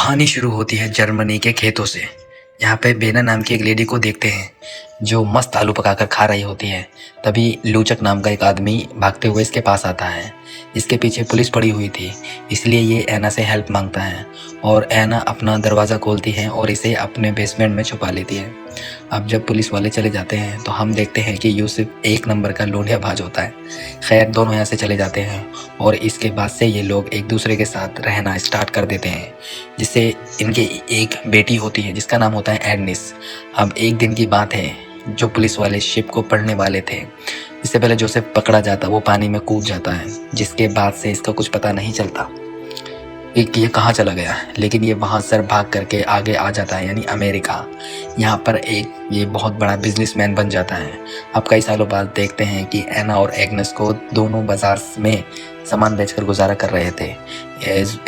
कहानी शुरू होती है जर्मनी के खेतों से। यहाँ पे बेना नाम की एक लेडी को देखते हैं जो मस्त आलू पकाकर खा रही होती है। तभी लूचक नाम का एक आदमी भागते हुए इसके पास आता है। इसके पीछे पुलिस पड़ी हुई थी, इसलिए ये ऐना से हेल्प मांगता है और ऐना अपना दरवाज़ा खोलती है और इसे अपने बेसमेंट में छुपा लेती है। अब जब पुलिस वाले चले जाते हैं तो हम देखते हैं कि यूसुफ एक नंबर का लोंडियाबाज होता है। खैर, दोनों यहाँ से चले जाते हैं और इसके बाद से ये लोग एक दूसरे के साथ रहना स्टार्ट कर देते हैं, जिससे इनके एक बेटी होती है जिसका नाम होता है एग्नेस। अब एक दिन की बात है, जो पुलिस वाले शिप को पढ़ने वाले थे, इससे पहले जोसेफ पकड़ा जाता वो पानी में कूद जाता है, जिसके बाद से इसका कुछ पता नहीं चलता कि ये कहाँ चला गया। लेकिन ये वहाँ सर भाग करके आगे आ जाता है, यानी अमेरिका। यहाँ पर एक ये बहुत बड़ा बिजनेसमैन बन जाता है। अब कई सालों बाद देखते हैं कि ऐना और एग्नेस को दोनों बाजार में सामान बेचकर गुजारा कर रहे थे।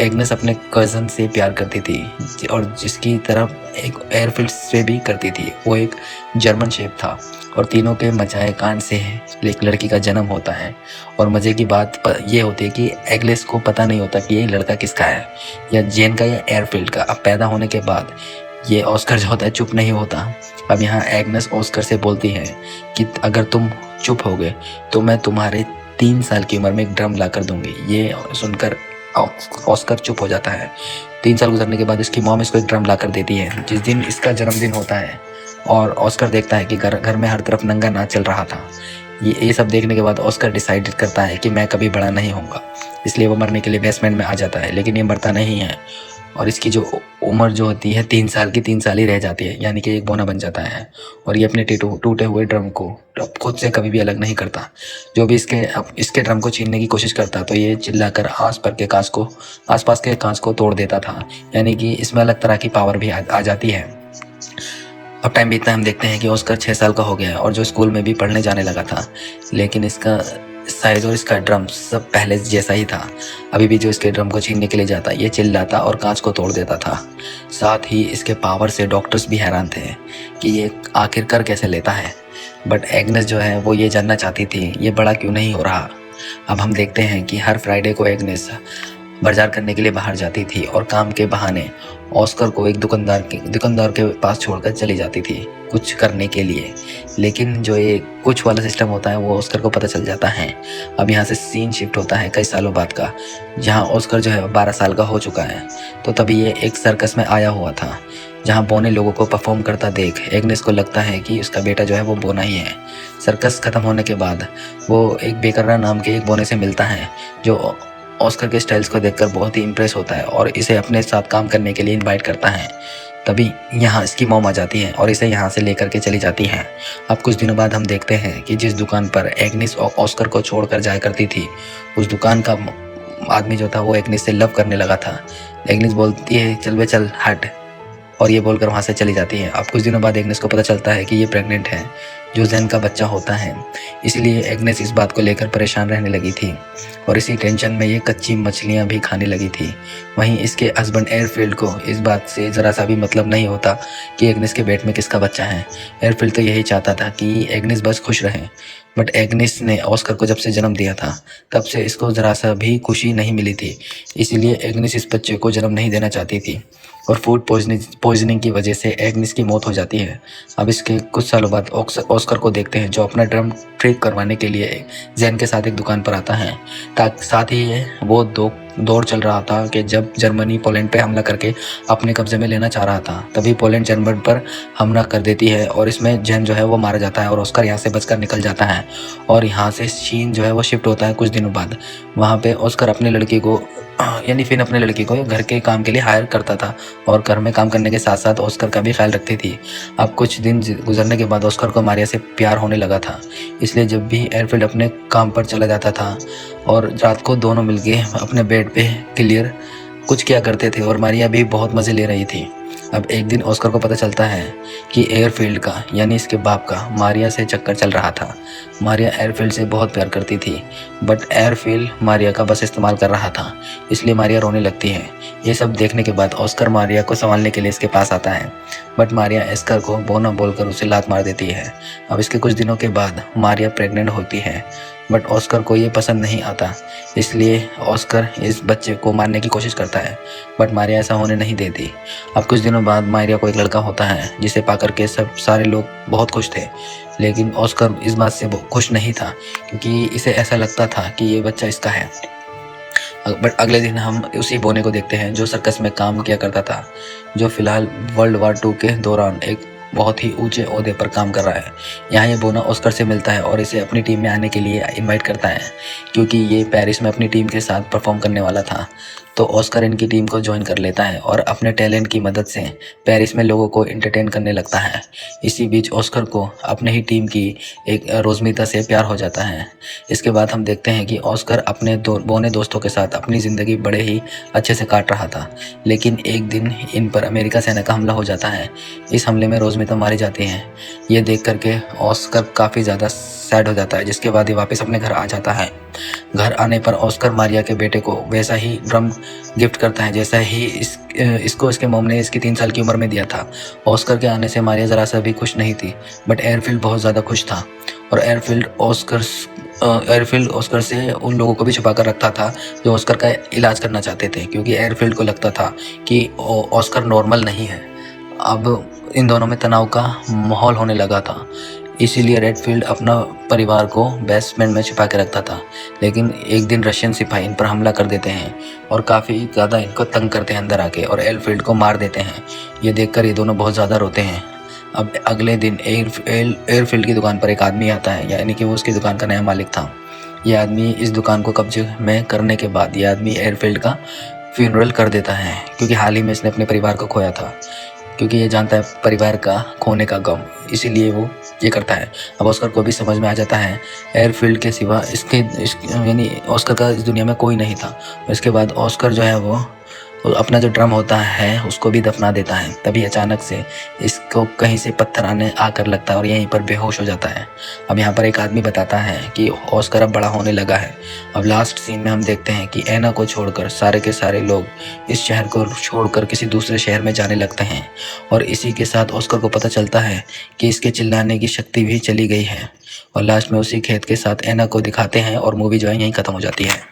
एग्नेस अपने कज़न से प्यार करती थी और जिसकी तरफ एक एयरफील्ड से भी करती थी। वो एक जर्मन शेफ था और तीनों के मचाए कांड से एक लड़की का जन्म होता है। और मज़े की बात ये होती है कि एग्नेस को पता नहीं होता कि ये लड़का किसका है, या जेन का या एयरफील्ड का। अब पैदा होने के बाद ये ऑस्कर जो होता है चुप नहीं होता। अब यहाँ एग्नेस ऑस्कर से बोलती है कि अगर तुम चुप हो गए तो मैं तुम्हारे 3 साल की उम्र में एक ड्रम ला कर दूंगी। ये सुनकर ऑस्कर चुप हो जाता है। 3 साल गुजरने के बाद इसकी मॉम इसको एक ड्रम ला कर देती है। जिस दिन इसका जन्मदिन होता है और ऑस्कर देखता है कि घर में हर तरफ नंगा नाच चल रहा था। ये सब देखने के बाद ऑस्कर डिसाइड करता है कि मैं कभी बड़ा नहीं होऊंगा, इसलिए वो मरने के लिए बेसमेंट में आ जाता है। लेकिन ये मरता नहीं है और इसकी जो उम्र जो होती है 3 साल की 3 साल ही रह जाती है, यानी कि एक बोना बन जाता है। और ये अपने टूटे हुए ड्रम को खुद से कभी भी अलग नहीं करता। जो भी इसके ड्रम को छीनने की कोशिश करता तो ये चिल्लाकर आसपास के कांच को तोड़ देता था, यानी कि इसमें अलग तरह की पावर भी आ जाती है। अब टाइम बीतता है, हम देखते हैं कि ऑस्कर 6 साल का हो गया है और जो स्कूल में भी पढ़ने जाने लगा था, लेकिन इसका साइज और इसका ड्रम सब पहले जैसा ही था। अभी भी जो इसके ड्रम को छीनने के लिए जाता ये चिल्लाता और कांच को तोड़ देता था। साथ ही इसके पावर से डॉक्टर्स भी हैरान थे कि ये आखिर कर कैसे लेता है। बट एग्नेस जो है वो ये जानना चाहती थी ये बड़ा क्यों नहीं हो रहा। अब हम देखते हैं कि हर फ्राइडे को एग्नेस बाजार करने के लिए बाहर जाती थी और काम के बहाने ऑस्कर को एक दुकानदार के पास छोड़कर चली जाती थी कुछ करने के लिए। लेकिन जो ये कुछ वाला सिस्टम होता है वो ऑस्कर को पता चल जाता है। अब यहाँ से सीन शिफ्ट होता है कई सालों बाद का, जहाँ ऑस्कर जो है 12 साल का हो चुका है। तो तभी ये एक सर्कस में आया हुआ था, जहाँ बोने लोगों को परफॉर्म करता देख एग्नेस को लगता है कि उसका बेटा जो है वो बोना ही है। सर्कस खत्म होने के बाद वो एक बेकर्रा नाम के एक बोने से मिलता है, जो ऑस्कर के स्टाइल्स को देखकर बहुत ही इम्प्रेस होता है और इसे अपने साथ काम करने के लिए इनवाइट करता है। तभी यहाँ इसकी मॉम आ जाती है और इसे यहाँ से लेकर के चली जाती है। अब कुछ दिनों बाद हम देखते हैं कि जिस दुकान पर एग्नेस ऑस्कर को छोड़कर जाया करती थी, उस दुकान का आदमी जो था वो एग्नेस से लव करने लगा था। एग्नेस बोलती है चल बे चल हट, और ये बोलकर वहाँ से चली जाती है। अब कुछ दिनों बाद एग्नेस को पता चलता है कि ये प्रेग्नेंट है, जो जेन का बच्चा होता है। इसलिए एग्नेस इस बात को लेकर परेशान रहने लगी थी और इसी टेंशन में ये कच्ची मछलियाँ भी खाने लगी थी। वहीं इसके हस्बैंड एयरफील्ड को इस बात से ज़रा सा भी मतलब नहीं होता कि एग्नेस के पेट में किसका बच्चा है। एयरफील्ड तो यही चाहता था कि एग्नेस बस खुश रहे। बट एग्नेस ने ऑस्कर को जब से जन्म दिया था तब से इसको ज़रा सा भी खुशी नहीं मिली थी, इसलिए एग्नेस इस बच्चे को जन्म नहीं देना चाहती थी और फूड पॉइजनिंग की वजह से एग्नेस की मौत हो जाती है। अब इसके कुछ सालों बाद ऑस्कर को देखते हैं, जो अपना ड्रम ठीक करवाने के लिए जेन के साथ एक दुकान पर आता है। साथ ही वो दौर चल रहा था कि जब जर्मनी पोलैंड पे हमला करके अपने कब्जे में लेना चाह रहा था, तभी पोलैंड जर्मन पर हमला कर देती है और इसमें जेन जो है वो मारा जाता है और ऑस्कर यहाँ से बचकर निकल जाता है। और यहाँ से सीन जो है वो शिफ्ट होता है कुछ दिनों बाद। वहाँ पे ऑस्कर अपने लड़की को यानी फिन अपने लड़की को घर के काम के लिए हायर करता था और घर में काम करने के साथ साथ ऑस्कर का भी ख्याल रखती थी। अब कुछ दिन गुजरने के बाद ऑस्कर को मारिया से प्यार होने लगा था, इसलिए जब भी एयरफील्ड अपने काम पर चला जाता था और रात को दोनों मिलके अपने बेड पे क्लियर कुछ किया करते थे और मारिया भी बहुत मज़े ले रही थी। अब एक दिन ऑस्कर को पता चलता है कि एयरफील्ड का यानी इसके बाप का मारिया से चक्कर चल रहा था। मारिया एयरफील्ड से बहुत प्यार करती थी, बट एयरफील्ड मारिया का बस इस्तेमाल कर रहा था, इसलिए मारिया रोने लगती है। ये सब देखने के बाद ऑस्कर मारिया को संभालने के लिए इसके पास आता है, बट मारिया ऑस्कर को बोना बोलकर उसे लात मार देती है। अब इसके कुछ दिनों के बाद मारिया प्रेग्नेंट होती है, बट ऑस्कर को ये पसंद नहीं आता, इसलिए ऑस्कर इस बच्चे को मारने की कोशिश करता है, बट मारिया ऐसा होने नहीं देती। अब कुछ दिनों बाद मारिया को एक लड़का होता है जिसे पाकर के सारे लोग बहुत खुश थे, लेकिन ऑस्कर इस बात से खुश नहीं था क्योंकि इसे ऐसा लगता था कि ये बच्चा इसका है। बट अगले दिन हम उसी बोने को देखते हैं जो सर्कस में काम किया करता था, जो फिलहाल वर्ल्ड वार 2 के दौरान एक बहुत ही ऊंचे ओहदे पर काम कर रहा है। यहाँ ये बोना ऑस्कर से मिलता है और इसे अपनी टीम में आने के लिए इनवाइट करता है क्योंकि ये पेरिस में अपनी टीम के साथ परफॉर्म करने वाला था। तो ऑस्कर इनकी टीम को ज्वाइन कर लेता है और अपने टैलेंट की मदद से पेरिस में लोगों को एंटरटेन करने लगता है। इसी बीच ऑस्कर को अपने ही टीम की एक रोजमिता से प्यार हो जाता है। इसके बाद हम देखते हैं कि ऑस्कर अपने बोने दोस्तों के साथ अपनी ज़िंदगी बड़े ही अच्छे से काट रहा था, लेकिन एक दिन इन पर अमेरिका सेना का हमला हो जाता है। इस हमले में रोजमिता मारी जाती हैं। ये देख करके ऑस्कर काफ़ी ज़्यादा सैड हो जाता है, जिसके बाद ये वापस अपने घर आ जाता है। घर आने पर ऑस्कर मारिया के बेटे को वैसा ही ड्रम गिफ्ट करता है जैसा ही इसको इसके मॉम ने इसकी 3 साल की उम्र में दिया था। ऑस्कर के आने से मारिया ज़रा सा भी खुश नहीं थी, बट एयरफील्ड बहुत ज़्यादा खुश था और एयरफील्ड ऑस्कर से उन लोगों को भी छुपा कर रखता था जो ऑस्कर का इलाज करना चाहते थे, क्योंकि एयरफील्ड को लगता था कि ऑस्कर नॉर्मल नहीं है। अब इन दोनों में तनाव का माहौल होने लगा था, इसीलिए रेडफील्ड अपना परिवार को बेसमेंट में छिपा के रखता था। लेकिन एक दिन रशियन सिपाही इन पर हमला कर देते हैं और काफ़ी ज़्यादा इनको तंग करते हैं अंदर आके और एयरफील्ड को मार देते हैं। ये देखकर ये दोनों बहुत ज़्यादा रोते हैं। अब अगले दिन एयरफील्ड की दुकान पर एक आदमी आता है, यानी कि वो उसकी दुकान का नया मालिक था। ये आदमी इस दुकान को कब्जे में करने के बाद ये आदमी एयरफील्ड का फ्यूनरल कर देता है, क्योंकि हाल ही में इसने अपने परिवार को खोया था, क्योंकि ये जानता है परिवार का खोने का गम, इसीलिए वो ये करता है। अब ऑस्कर को भी समझ में आ जाता है एयरफील्ड के सिवा यानी ऑस्कर का इस दुनिया में कोई नहीं था। इसके बाद ऑस्कर जो है वो अपना जो ड्रम होता है उसको भी दफना देता है। तभी अचानक से इसको कहीं से पत्थर आकर लगता है और यहीं पर बेहोश हो जाता है। अब यहाँ पर एक आदमी बताता है कि ऑस्कर अब बड़ा होने लगा है। अब लास्ट सीन में हम देखते हैं कि एना को छोड़कर सारे के सारे लोग इस शहर को छोड़कर किसी दूसरे शहर में जाने लगते हैं और इसी के साथ ऑस्कर को पता चलता है कि इसके चिल्लाने की शक्ति भी चली गई है। और लास्ट में उसी खेत के साथ एना को दिखाते हैं और मूवी जो है यहीं ख़त्म हो जाती है।